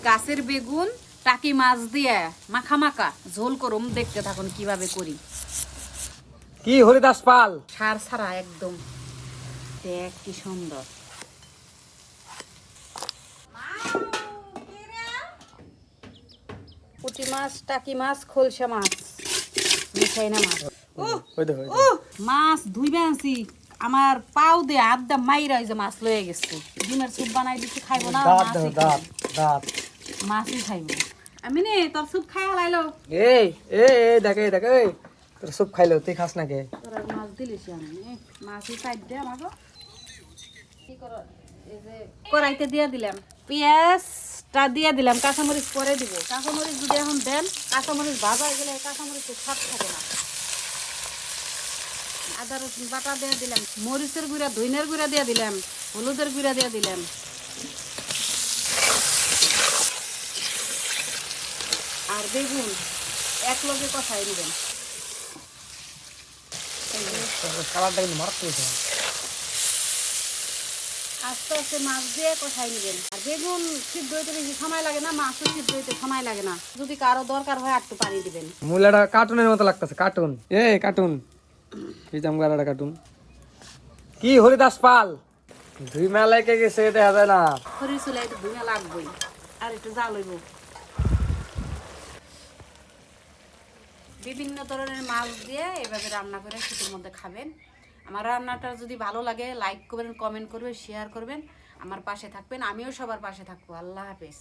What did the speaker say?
গাছের বেগুন টাকি মাছ দিয়ে মাখা মাখা ঝোল করুম, দেখতে থাকুন কিভাবে করি। কি হরিদাস পাল, সার ছাড়া একদম, দেখ কি সুন্দর। পুঁটি মাছ, টাকি মাছ, খোলসা মাছ, মিঠাই না মাছ। মাছ ধুইবে আনছি, আমার পাও দে আড্ডা মাইরা ওই যে মাছ লয়ে গেছে। ডিমের স্যুপ বানাই দিচ্ছি, খাইবো না, মাছই খাইব। আমি নে তোর স্যুপ খাই হালাইলো। এই এই এই দেখ এই দেখ, এই তোর স্যুপ খাইলো, তুই খাস না কে? তোর মাছ দিলিস আমি মাছই সাইড দে আমাকে। কি করো, এই যে কড়াইতে দিয়ে দিলাম, পেঁয়াজটা দিয়ে দিলাম, কাঁচামরিচ পরে দিব। কাঁচামরিচ যদি এখন দেন, কাঁচামরিচ ভাজা হয়ে গেলে কাঁচামরিচের স্বাদ থাকে না। আদা রসুন বাটা দিয়ে দিলাম, মরিচের গুঁড়া, ধইনের গুঁড়া দিয়ে দিলাম, হলুদের গুঁড়া দিয়ে দিলাম। আর বেগুন এক লগে কষাই দিবেন। আস্তে আস্তে মাছ দিয়ে কষাই নিবেন। আর বেগুন সিদ্ধ হইতে বেশি সময় লাগে না, মাছও সিদ্ধ হইতে সময় লাগে না। যদি কারো দরকার হয় একটু পানি দিবেন। মূলাটা কার্টুনের মতো লাগতেছে, কার্টুন। এই কার্টুন, এই জামগাড়াটা কার্টুন। কি হরিদাস পাল, দুই মেলায় কে গেছে দেখা যায় না। খড়ির চুলায় একটু ধুইয়া লাগবেই, আর একটু জাল হইব। বিভিন্ন ধরনের মাছ দিয়ে এভাবে রান্না করে শীতের মধ্যে খাবেন। আমার রান্নাটা যদি ভালো লাগে লাইক করবেন, কমেন্ট করবেন, শেয়ার করবেন, আমার পাশে থাকবেন। আমিও সবার পাশে থাকবো। আল্লাহ হাফেজ।